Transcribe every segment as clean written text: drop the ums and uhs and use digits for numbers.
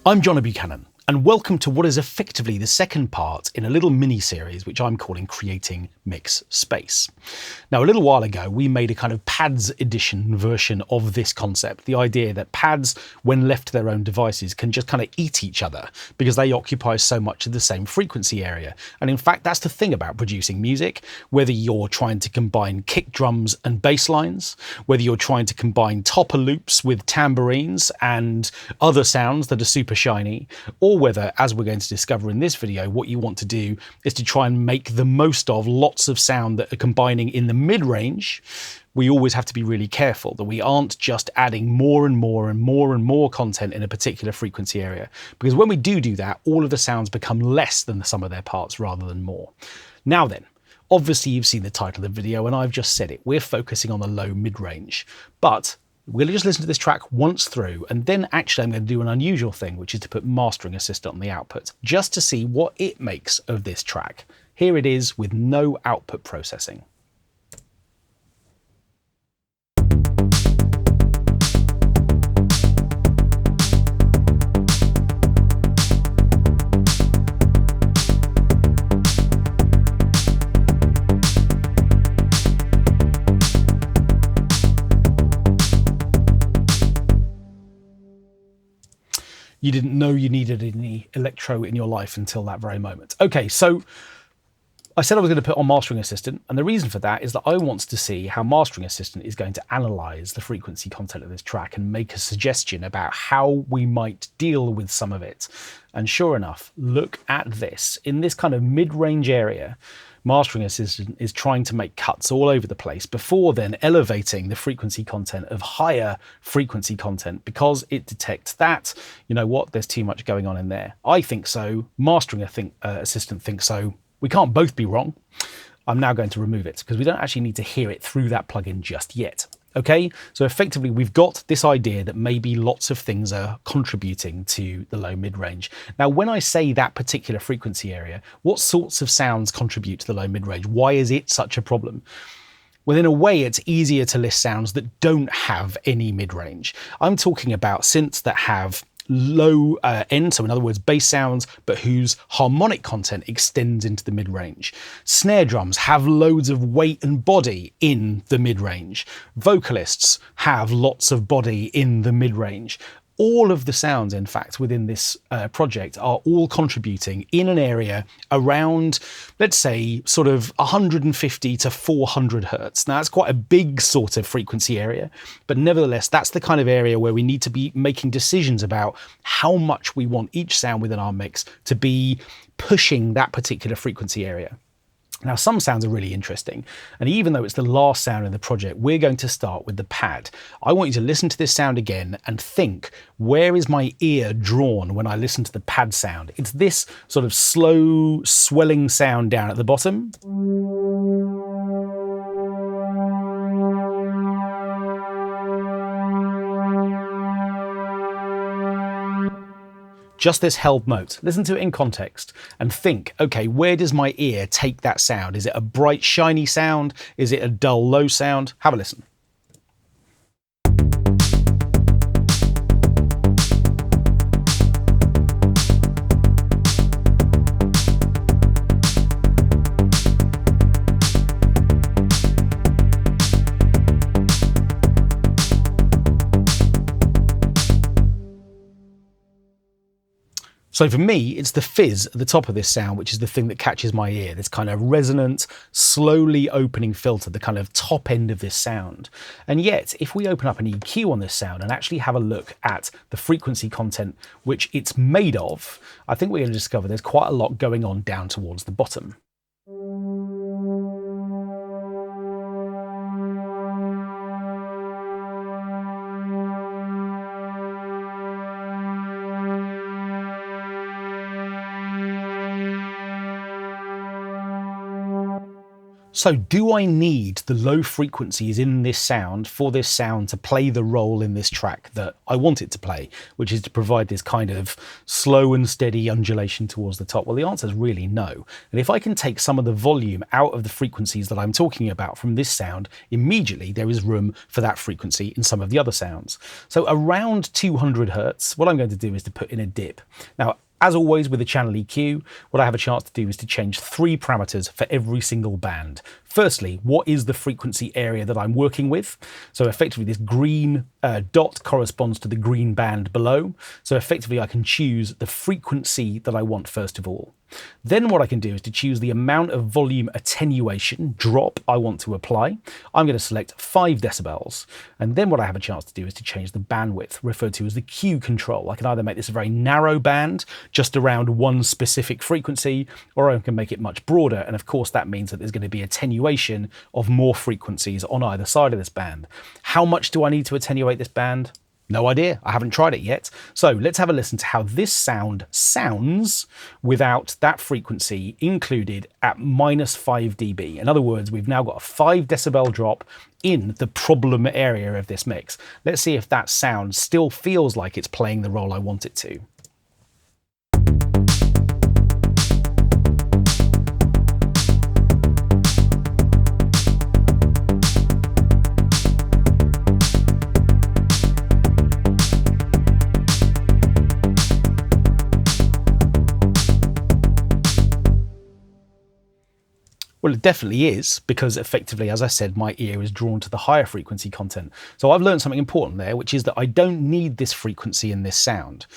I'm John Buchanan, and welcome to what is effectively the second part in a little mini-series which I'm calling Creating Mix Space. Now, a little while ago, we made a kind of pads edition version of this concept, the idea that pads, when left to their own devices, can just kind of eat each other because they occupy so much of the same frequency area. And in fact, that's the thing about producing music, whether you're trying to combine kick drums and bass lines, whether you're trying to combine topper loops with tambourines and other sounds that are super shiny, or whether, as we're going to discover in this video, what you want to do is to try and make the most of lots of sound that are combining in the mid-range. We always have to be really careful that we aren't just adding more and more and more and more content in a particular frequency area, because when we do that, all of the sounds become less than the sum of their parts rather than more. Now then, obviously you've seen the title of the video and I've just said it, we're focusing on the low mid-range, but we're going to just listen to this track once through, and then actually I'm going to do an unusual thing, which is to put Mastering Assistant on the output, just to see what it makes of this track. Here it is with no output processing. You didn't know you needed any electro in your life until that very moment. Okay, so I said I was going to put on Mastering Assistant, and the reason for that is that I want to see how Mastering Assistant is going to analyze the frequency content of this track and make a suggestion about how we might deal with some of it. And sure enough, look at this. In this kind of mid-range area, Mastering Assistant is trying to make cuts all over the place before then elevating the frequency content of higher frequency content because it detects that, you know what, there's too much going on in there. I think so. Mastering Assistant thinks so. We can't both be wrong. I'm now going to remove it because we don't actually need to hear it through that plugin just yet. Okay, so effectively we've got this idea that maybe lots of things are contributing to the low mid-range. Now, when I say that particular frequency area, what sorts of sounds contribute to the low mid-range? Why is it such a problem? Well, in a way, it's easier to list sounds that don't have any mid-range. I'm talking about synths that have low end, so in other words bass sounds, but whose harmonic content extends into the mid-range. Snare drums have loads of weight and body in the mid-range. Vocalists have lots of body in the mid-range. All of the sounds, in fact, within this project are all contributing in an area around, let's say, sort of 150 to 400 hertz. Now, that's quite a big sort of frequency area, but nevertheless, that's the kind of area where we need to be making decisions about how much we want each sound within our mix to be pushing that particular frequency area. Now, some sounds are really interesting, and even though it's the last sound in the project, we're going to start with the pad. I want you to listen to this sound again and think, where is my ear drawn when I listen to the pad sound? It's this sort of slow, swelling sound down at the bottom. Just this held note. Listen to it in context and think, okay, where does my ear take that sound? Is it a bright, shiny sound? Is it a dull, low sound? Have a listen. So for me, it's the fizz at the top of this sound, which is the thing that catches my ear, this kind of resonant, slowly opening filter, the kind of top end of this sound. And yet, if we open up an EQ on this sound and actually have a look at the frequency content which it's made of, I think we're going to discover there's quite a lot going on down towards the bottom. So do I need the low frequencies in this sound for this sound to play the role in this track that I want it to play, which is to provide this kind of slow and steady undulation towards the top? Well, the answer is really no. And if I can take some of the volume out of the frequencies that I'm talking about from this sound, immediately there is room for that frequency in some of the other sounds. So around 200 Hertz, what I'm going to do is to put in a dip. Now, as always with the channel EQ, what I have a chance to do is to change 3 parameters for every single band. Firstly, what is the frequency area that I'm working with? So effectively this green dot corresponds to the green band below. So effectively I can choose the frequency that I want first of all. Then what I can do is to choose the amount of volume attenuation drop I want to apply. I'm going to select 5 decibels. And then what I have a chance to do is to change the bandwidth, referred to as the Q control. I can either make this a very narrow band, just around one specific frequency, or I can make it much broader. And of course, that means that there's going to be attenuation of more frequencies on either side of this band. How much do I need to attenuate this band? No idea. I haven't tried it yet. So let's have a listen to how this sound sounds without that frequency included at -5 dB. In other words, we've now got a 5 decibel drop in the problem area of this mix. Let's see if that sound still feels like it's playing the role I want it to. Well, it definitely is, because effectively, as I said, my ear is drawn to the higher frequency content. So I've learned something important there, which is that I don't need this frequency in this sound.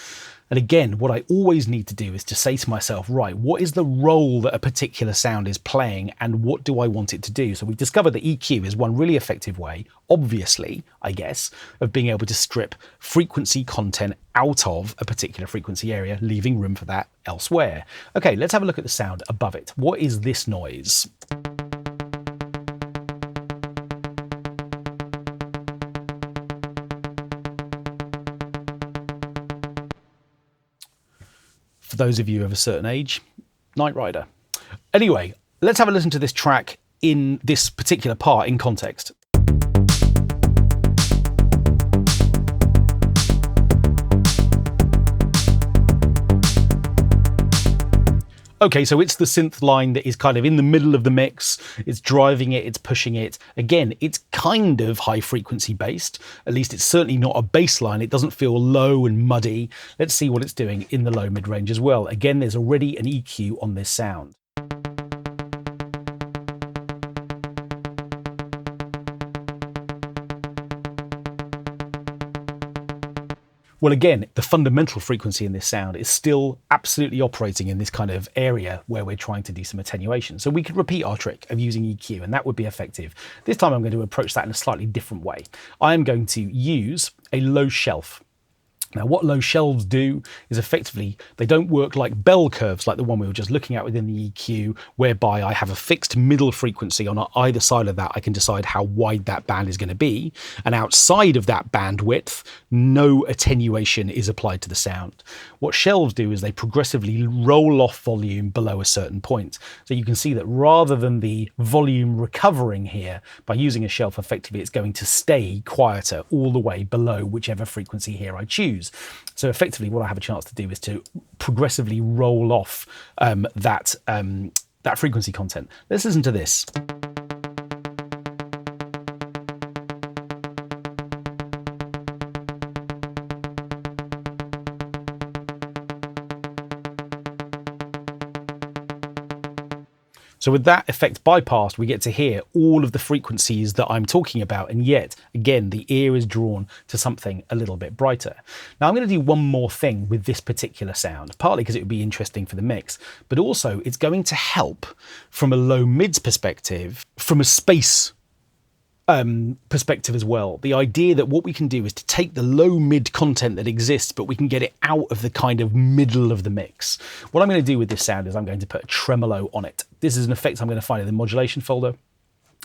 And again, what I always need to do is to say to myself, right, what is the role that a particular sound is playing and what do I want it to do? So we've discovered that EQ is one really effective way, obviously, I guess, of being able to strip frequency content out of a particular frequency area, leaving room for that elsewhere. Okay, let's have a look at the sound above it. What is this noise? For those of you of a certain age, Knight Rider. Anyway, let's have a listen to this track in this particular part in context. Okay, so it's the synth line that is kind of in the middle of the mix. It's driving it, it's pushing it. Again, it's kind of high frequency based. At least it's certainly not a bass line. It doesn't feel low and muddy. Let's see what it's doing in the low mid range as well. Again, there's already an EQ on this sound. Well, again, the fundamental frequency in this sound is still absolutely operating in this kind of area where we're trying to do some attenuation. So we could repeat our trick of using EQ, and that would be effective. This time I'm going to approach that in a slightly different way. I am going to use a low shelf. Now, what low shelves do is effectively, they don't work like bell curves like the one we were just looking at within the EQ, whereby I have a fixed middle frequency on either side of that. I can decide how wide that band is going to be. And outside of that bandwidth, no attenuation is applied to the sound. What shelves do is they progressively roll off volume below a certain point. So you can see that rather than the volume recovering here, by using a shelf, effectively, it's going to stay quieter all the way below whichever frequency here I choose. So effectively what I have a chance to do is to progressively roll off that frequency content. Let's listen to this. So with that effect bypassed, we get to hear all of the frequencies that I'm talking about, and yet, again, the ear is drawn to something a little bit brighter. Now, I'm going to do one more thing with this particular sound, partly because it would be interesting for the mix, but also it's going to help from a low mids perspective, from a space perspective as well. The idea that what we can do is to take the low mid content that exists, but we can get it out of the kind of middle of the mix. What I'm going to do with this sound is I'm going to put a tremolo on it. This is an effect I'm going to find in the modulation folder.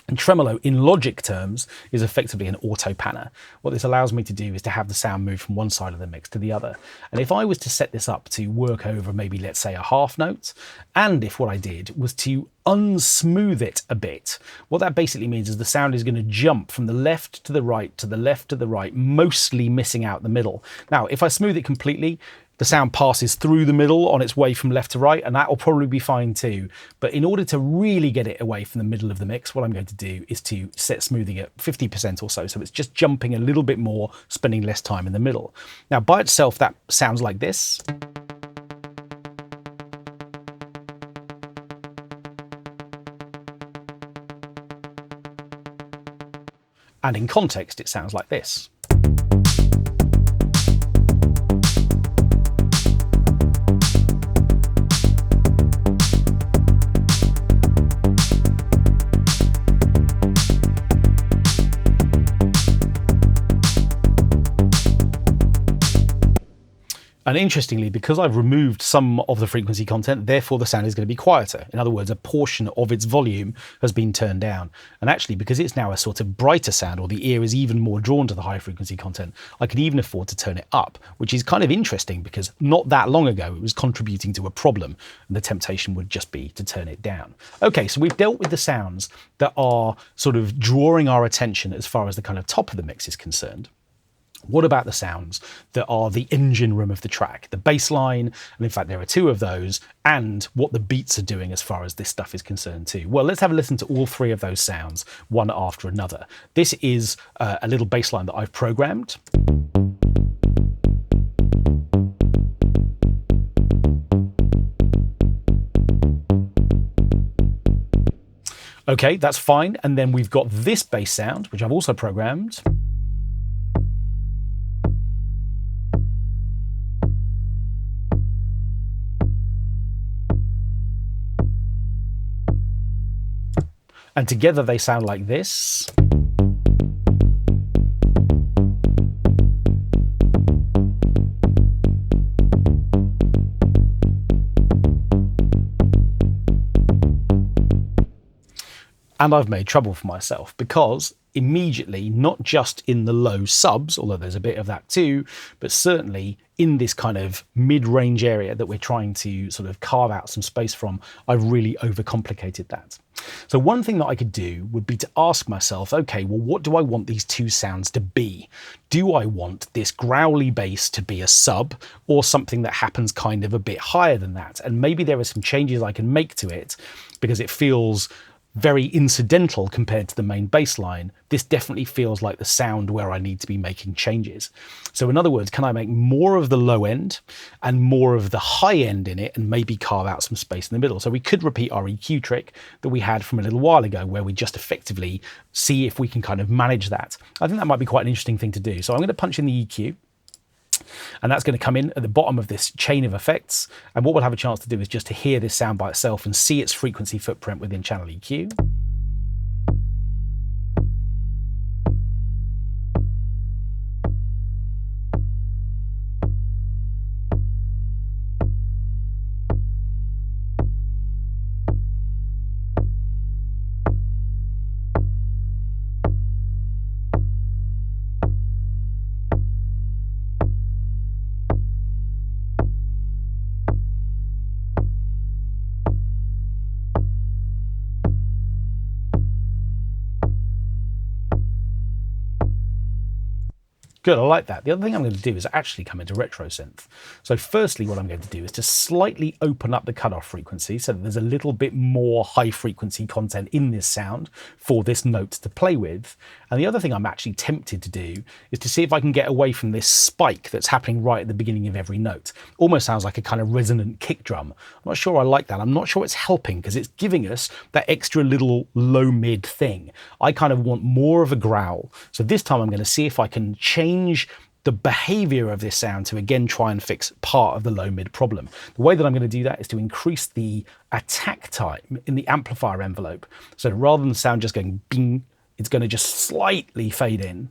And Tremolo, in logic terms, is effectively an auto panner. What this allows me to do is to have the sound move from one side of the mix to the other. And if I was to set this up to work over maybe, let's say, a half note, and if what I did was to unsmooth it a bit, what that basically means is the sound is going to jump from the left to the right to the left to the right, mostly missing out the middle. Now, if I smooth it completely, the sound passes through the middle on its way from left to right, and that will probably be fine too. But in order to really get it away from the middle of the mix, what I'm going to do is to set smoothing at 50% or so. So it's just jumping a little bit more, spending less time in the middle. Now, by itself, that sounds like this. And in context, it sounds like this. And interestingly, because I've removed some of the frequency content, therefore the sound is going to be quieter. In other words, a portion of its volume has been turned down. And actually, because it's now a sort of brighter sound, or the ear is even more drawn to the high frequency content, I can even afford to turn it up, which is kind of interesting because not that long ago, it was contributing to a problem, and the temptation would just be to turn it down. Okay, so we've dealt with the sounds that are sort of drawing our attention as far as the kind of top of the mix is concerned. What about the sounds that are the engine room of the track, the bass line, and in fact there are two of those, and what the beats are doing as far as this stuff is concerned too? Well, let's have a listen to all three of those sounds, one after another. This is a little bass line that I've programmed. Okay, that's fine. And then we've got this bass sound, which I've also programmed. And together they sound like this. And I've made trouble for myself because immediately, not just in the low subs, although there's a bit of that too, but certainly in this kind of mid-range area that we're trying to sort of carve out some space from, I've really overcomplicated that. So one thing that I could do would be to ask myself, okay, well, what do I want these two sounds to be? Do I want this growly bass to be a sub or something that happens kind of a bit higher than that? And maybe there are some changes I can make to it because it feels very incidental compared to the main bass line. This definitely feels like the sound where I need to be making changes. So in other words, can I make more of the low end and more of the high end in it and maybe carve out some space in the middle? So we could repeat our EQ trick that we had from a little while ago where we just effectively see if we can kind of manage that. I think that might be quite an interesting thing to do. So I'm going to punch in the EQ. And that's going to come in at the bottom of this chain of effects. And what we'll have a chance to do is just to hear this sound by itself and see its frequency footprint within channel EQ. Good, I like that. The other thing I'm going to do is actually come into Retro Synth. So firstly, what I'm going to do is to slightly open up the cutoff frequency so that there's a little bit more high frequency content in this sound for this note to play with. And the other thing I'm actually tempted to do is to see if I can get away from this spike that's happening right at the beginning of every note. Almost sounds like a kind of resonant kick drum. I'm not sure I like that. I'm not sure it's helping because it's giving us that extra little low mid thing. I kind of want more of a growl. So this time I'm going to see if I can change the behavior of this sound to again try and fix part of the low mid problem. The way that I'm going to do that is to increase the attack time in the amplifier envelope. So rather than the sound just going bing, it's going to just slightly fade in.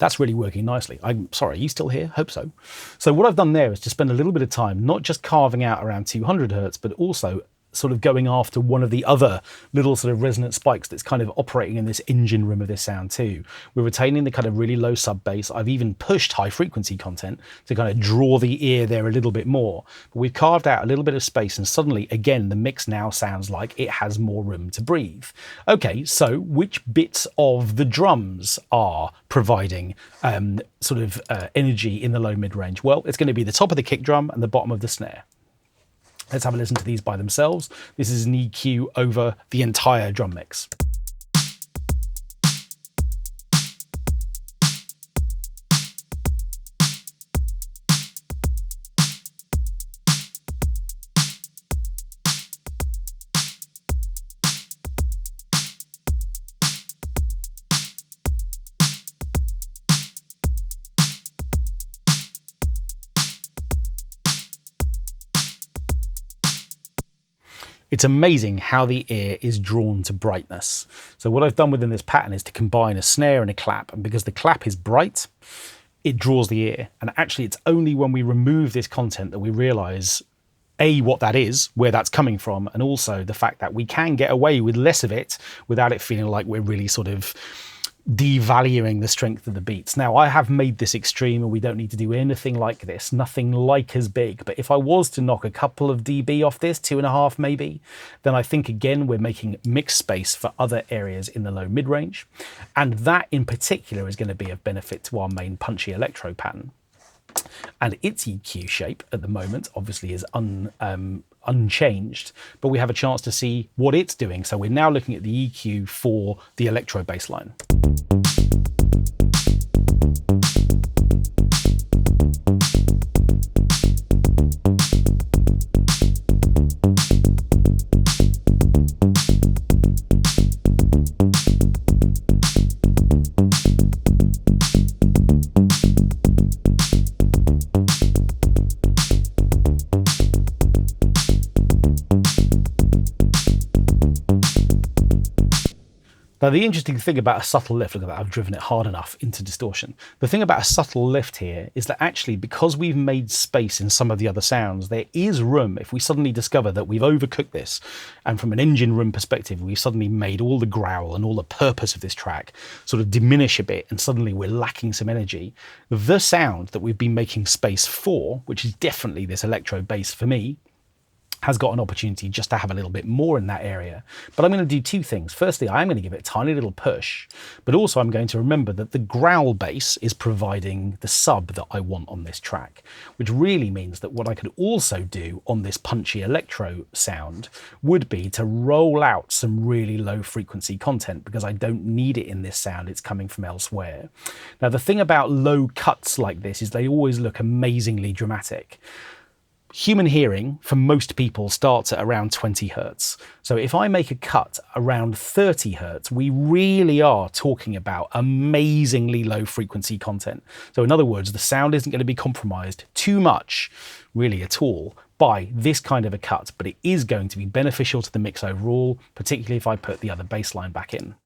That's really working nicely. I'm sorry, are you still here? Hope so. So what I've done there is to spend a little bit of time not just carving out around 200 hertz, but also sort of going after one of the other little sort of resonant spikes that's kind of operating in this engine room of this sound too. We're retaining the kind of really low sub bass. I've even pushed high frequency content to kind of draw the ear there a little bit more. But we've carved out a little bit of space, and suddenly, again, the mix now sounds like it has more room to breathe. Okay, so which bits of the drums are providing energy in the low mid-range? Well, it's going to be the top of the kick drum and the bottom of the snare. Let's have a listen to these by themselves. This is an EQ over the entire drum mix. It's amazing how the ear is drawn to brightness. So what I've done within this pattern is to combine a snare and a clap, and because the clap is bright, it draws the ear. And actually it's only when we remove this content that we realize A, what that is, where that's coming from, and also the fact that we can get away with less of it without it feeling like we're really sort of devaluing the strength of the beats. Now, I have made this extreme and we don't need to do anything like this, nothing like as big, but if I was to knock a couple of dB off this, 2.5 maybe, then I think again we're making mix space for other areas in the low mid-range, and that in particular is going to be of benefit to our main punchy electro pattern. And its EQ shape at the moment obviously is unchanged, but we have a chance to see what it's doing. So we're now looking at the EQ for the electro bassline. Now, the interesting thing about a subtle lift, look at that, I've driven it hard enough into distortion. The thing about a subtle lift here is that actually, because we've made space in some of the other sounds, there is room, if we suddenly discover that we've overcooked this, and from an engine room perspective, we've suddenly made all the growl and all the purpose of this track sort of diminish a bit, and suddenly we're lacking some energy. The sound that we've been making space for, which is definitely this electro bass for me, has got an opportunity just to have a little bit more in that area. But I'm going to do two things. Firstly, I'm going to give it a tiny little push, but also I'm going to remember that the growl bass is providing the sub that I want on this track, which really means that what I could also do on this punchy electro sound would be to roll out some really low frequency content, because I don't need it in this sound, it's coming from elsewhere. Now, the thing about low cuts like this is they always look amazingly dramatic. Human hearing, for most people, starts at around 20 hertz. So if I make a cut around 30 hertz, we really are talking about amazingly low frequency content. So in other words, the sound isn't going to be compromised too much, really at all, by this kind of a cut, but it is going to be beneficial to the mix overall, particularly if I put the other bass line back in.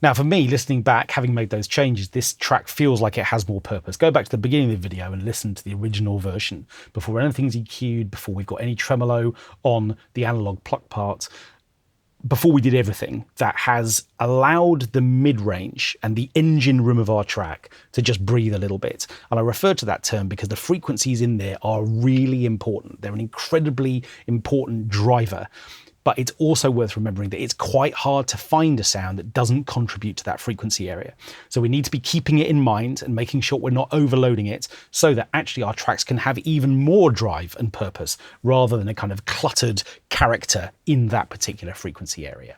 Now, for me, listening back, having made those changes, this track feels like it has more purpose. Go back to the beginning of the video and listen to the original version before anything's EQ'd, before we've got any tremolo on the analog pluck part, before we did everything that has allowed the mid-range and the engine room of our track to just breathe a little bit. And I refer to that term because the frequencies in there are really important. They're an incredibly important driver. but it's also worth remembering that it's quite hard to find a sound that doesn't contribute to that frequency area. So we need to be keeping it in mind and making sure we're not overloading it so that actually our tracks can have even more drive and purpose rather than a kind of cluttered character in that particular frequency area.